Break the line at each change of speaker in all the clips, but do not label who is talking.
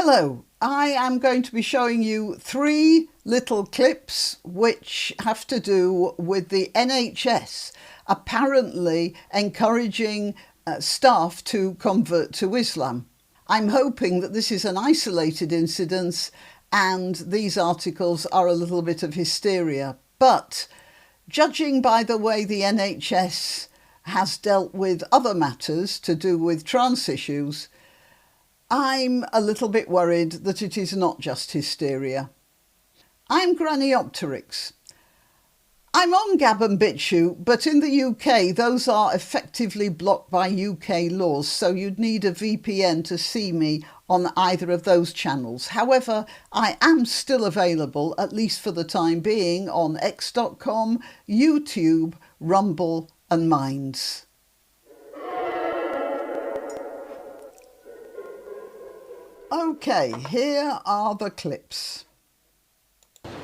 Hello, I am going to be showing you 3 little clips which have to do with the NHS apparently encouraging staff to convert to Islam. I'm hoping that this is an isolated incident and these articles are a little bit of hysteria, but judging by the way the NHS has dealt with other matters to do with trans issues, I'm a little bit worried that it is not just hysteria. I'm granniopteryx. I'm on Gab and BitChute, but in the UK those are effectively blocked by UK laws, so you'd need a VPN to see me on either of those channels. However, I am still available, at least for the time being, on x.com, YouTube, Rumble and Minds. Okay, here are the clips.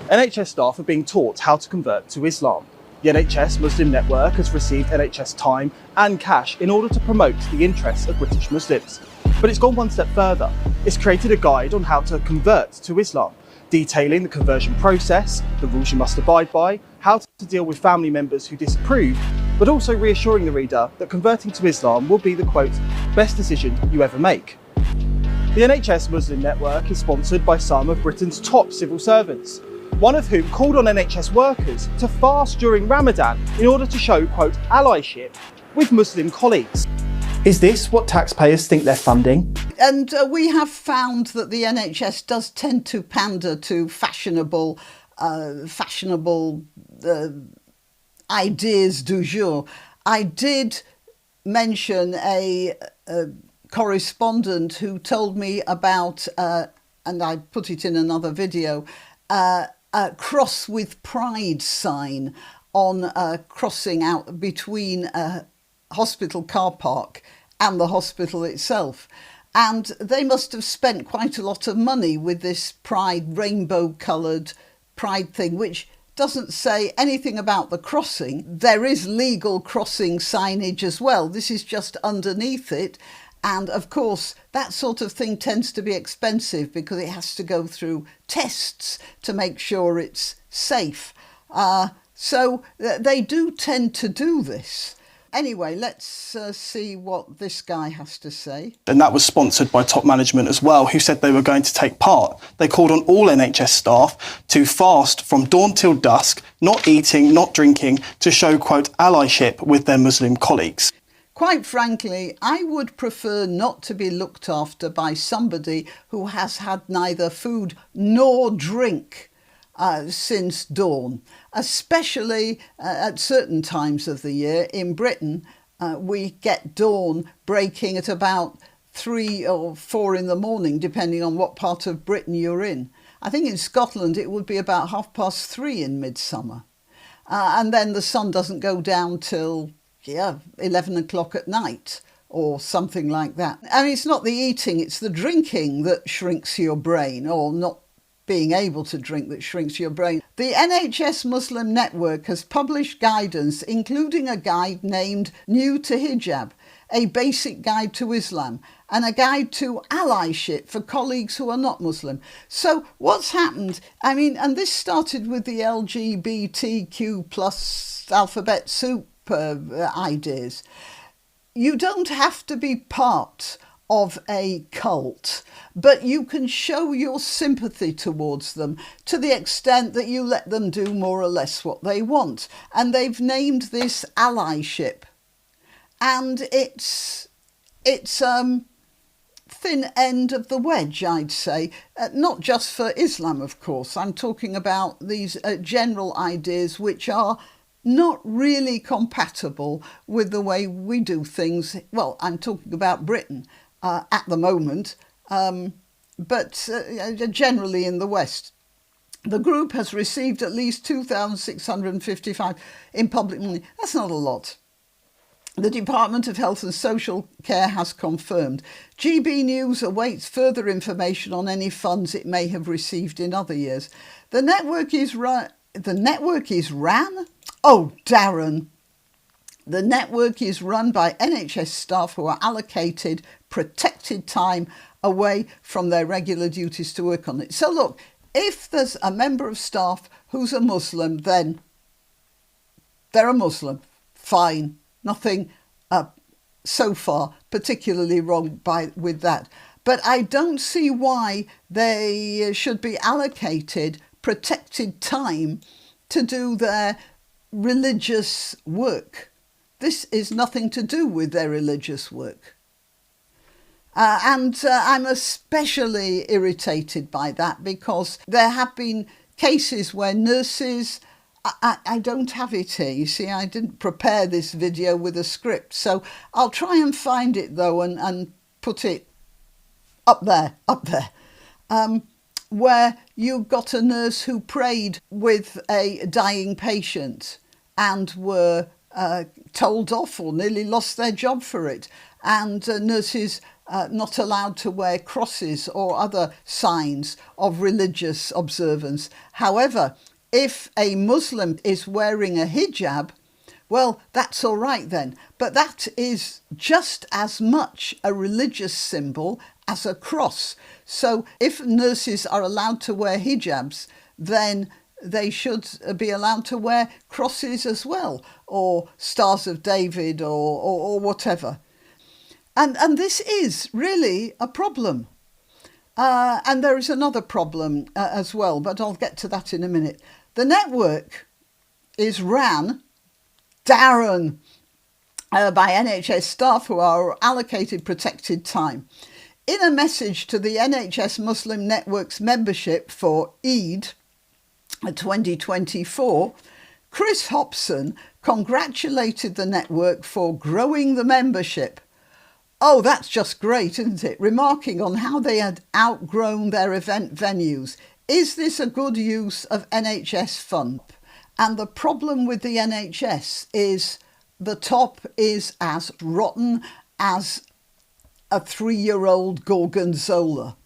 NHS staff are being taught how to convert to Islam. The NHS Muslim Network has received NHS time and cash in order to promote the interests of British Muslims. But it's gone one step further. It's created a guide on how to convert to Islam, detailing the conversion process, the rules you must abide by, how to deal with family members who disapprove, but also reassuring the reader that converting to Islam will be the, quote, best decision you ever make. The NHS Muslim Network is sponsored by some of Britain's top civil servants, one of whom called on NHS workers to fast during Ramadan in order to show, quote, allyship with Muslim colleagues. Is this what taxpayers think they're funding?
And we have found that the NHS does tend to pander to fashionable ideas du jour. I did mention a correspondent who told me about, and I put it in another video, a cross with pride sign on a crossing out between a hospital car park and the hospital itself. And they must have spent quite a lot of money with this pride, rainbow coloured pride thing, which doesn't say anything about the crossing. There is legal crossing signage as well. This is just underneath it. And of course, that sort of thing tends to be expensive because it has to go through tests to make sure it's safe. So they do tend to do this. Anyway, let's see what this guy has to say.
And that was sponsored by top management as well, who said they were going to take part. They called on all NHS staff to fast from dawn till dusk, not eating, not drinking, to show, quote, allyship with their Muslim colleagues.
Quite frankly, I would prefer not to be looked after by somebody who has had neither food nor drink since dawn, especially at certain times of the year. In Britain, we get dawn breaking at about 3 or 4 in the morning, depending on what part of Britain you're in. I think in Scotland it would be about 3:30 in midsummer. And then the sun doesn't go down till 11 o'clock at night or something like that. And it's not the eating, it's the drinking that shrinks your brain, or not being able to drink that shrinks your brain. The NHS Muslim Network has published guidance, including a guide named New to Hijab, a basic guide to Islam, and a guide to allyship for colleagues who are not Muslim. So what's happened? I mean, and this started with the LGBTQ plus alphabet soup ideas. You don't have to be part of a cult, but you can show your sympathy towards them to the extent that you let them do more or less what they want. And they've named this allyship. And it's thin end of the wedge, I'd say. Not just for Islam, of course. I'm talking about these general ideas which are not really compatible with the way we do things. Well, I'm talking about Britain at the moment, but generally in the West. The group has received at least 2,655 in public money. That's not a lot. The Department of Health and Social Care has confirmed. GB News awaits further information on any funds it may have received in other years. The network is ran? Oh, Darren. The network is run by NHS staff who are allocated protected time away from their regular duties to work on it. So look, if there's a member of staff who's a Muslim, then they're a Muslim. Fine. Nothing so far particularly wrong with that. But I don't see why they should be allocated protected time to do their religious work. This is nothing to do with their religious work. And I'm especially irritated by that because there have been cases where nurses... I don't have it here. You see, I didn't prepare this video with a script. So I'll try and find it, though, and put it up there, where you got a nurse who prayed with a dying patient and were told off or nearly lost their job for it. And nurses not allowed to wear crosses or other signs of religious observance. However, if a Muslim is wearing a hijab, well, that's all right then. But that is just as much a religious symbol as a cross. So if nurses are allowed to wear hijabs, then they should be allowed to wear crosses as well, or Stars of David or whatever. And this is really a problem. And there is another problem as well, but I'll get to that in a minute. The network is ran by NHS staff who are allocated protected time. In a message to the NHS Muslim Network's membership for Eid 2024, Chris Hobson congratulated the network for growing the membership. Oh, that's just great, isn't it? Remarking on how they had outgrown their event venues. Is this a good use of NHS fund? And the problem with the NHS is the top is as rotten as a 3-year-old gorgonzola.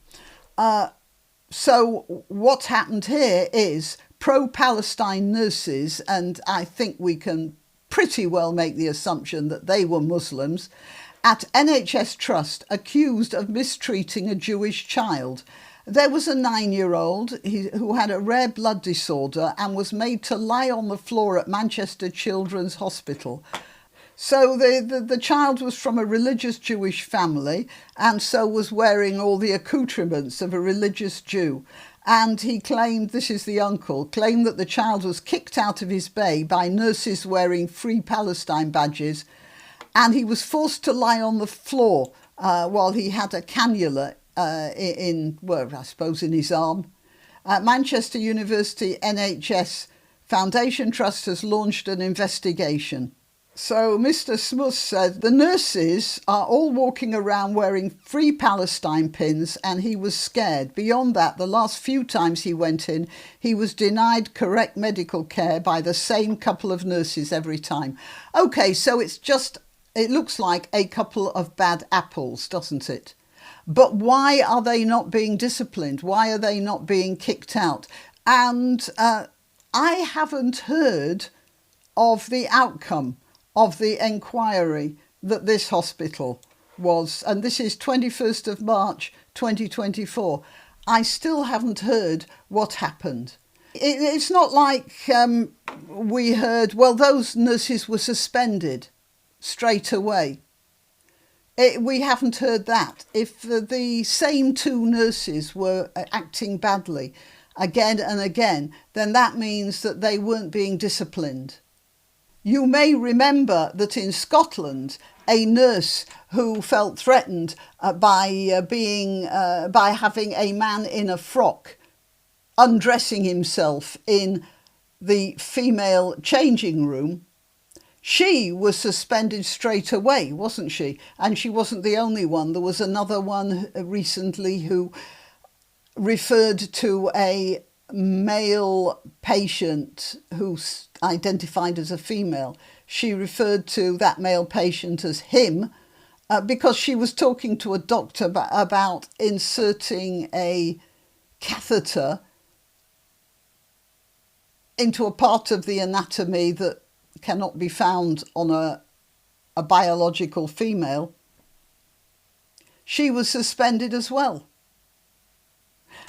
So what happened here is pro-Palestine nurses, and I think we can pretty well make the assumption that they were Muslims, at NHS Trust accused of mistreating a Jewish child. There was a 9-year-old who had a rare blood disorder and was made to lie on the floor at Manchester Children's Hospital. So the child was from a religious Jewish family and so was wearing all the accoutrements of a religious Jew. And he claimed, this is the uncle, claimed that the child was kicked out of his bay by nurses wearing Free Palestine badges, and he was forced to lie on the floor while he had a cannula in his arm. Manchester University NHS Foundation Trust has launched an investigation. So Mr. Smuss said the nurses are all walking around wearing Free Palestine pins and he was scared. Beyond that, the last few times he went in, he was denied correct medical care by the same couple of nurses every time. OK, so it looks like a couple of bad apples, doesn't it? But why are they not being disciplined? Why are they not being kicked out? And I haven't heard of the outcome of the inquiry that this hospital was, and this is 21st of March 2024. I still haven't heard what happened. It's not like we heard, well, those nurses were suspended straight away. We haven't heard that. If the same two nurses were acting badly again and again, then that means that they weren't being disciplined. You may remember that in Scotland, a nurse who felt threatened by having a man in a frock undressing himself in the female changing room, she was suspended straight away, wasn't she? And she wasn't the only one. There was another one recently who referred to a male patient who's identified as a female. She referred to that male patient as him because she was talking to a doctor about inserting a catheter into a part of the anatomy that cannot be found on a biological female. she was suspended as well.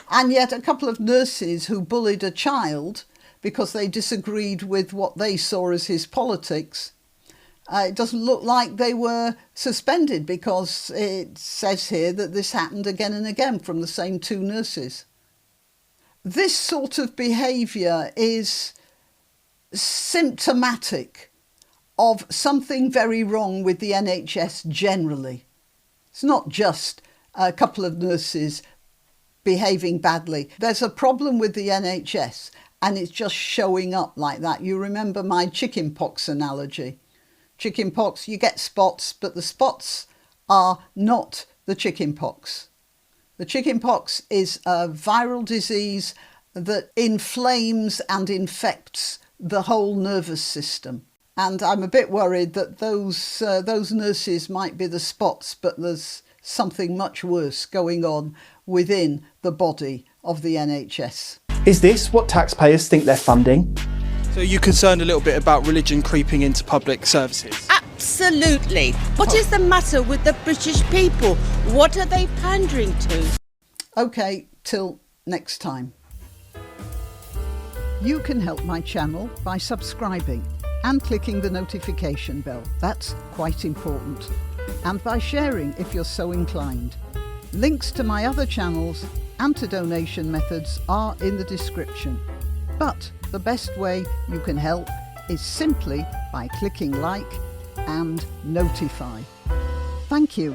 And yet a couple of nurses who bullied a child because they disagreed with what they saw as his politics, it doesn't look like they were suspended, because it says here that this happened again and again from the same two nurses. This sort of behaviour is symptomatic of something very wrong with the NHS generally. It's not just a couple of nurses behaving badly. There's a problem with the NHS, and it's just showing up like that. You remember my chickenpox analogy. Chickenpox, you get spots, but the spots are not the chickenpox. The chickenpox is a viral disease that inflames and infects the whole nervous system. And I'm a bit worried that those nurses might be the spots, but there's something much worse going on within the body of the NHS.
Is this what taxpayers think they're funding? So you're concerned a little bit about religion creeping into public services?
Absolutely. What is the matter with the British people? What are they pandering to?
OK, till next time. You can help my channel by subscribing and clicking the notification bell. That's quite important. And by sharing if you're so inclined. Links to my other channels and to donation methods are in the description. But the best way you can help is simply by clicking like and notify. Thank you.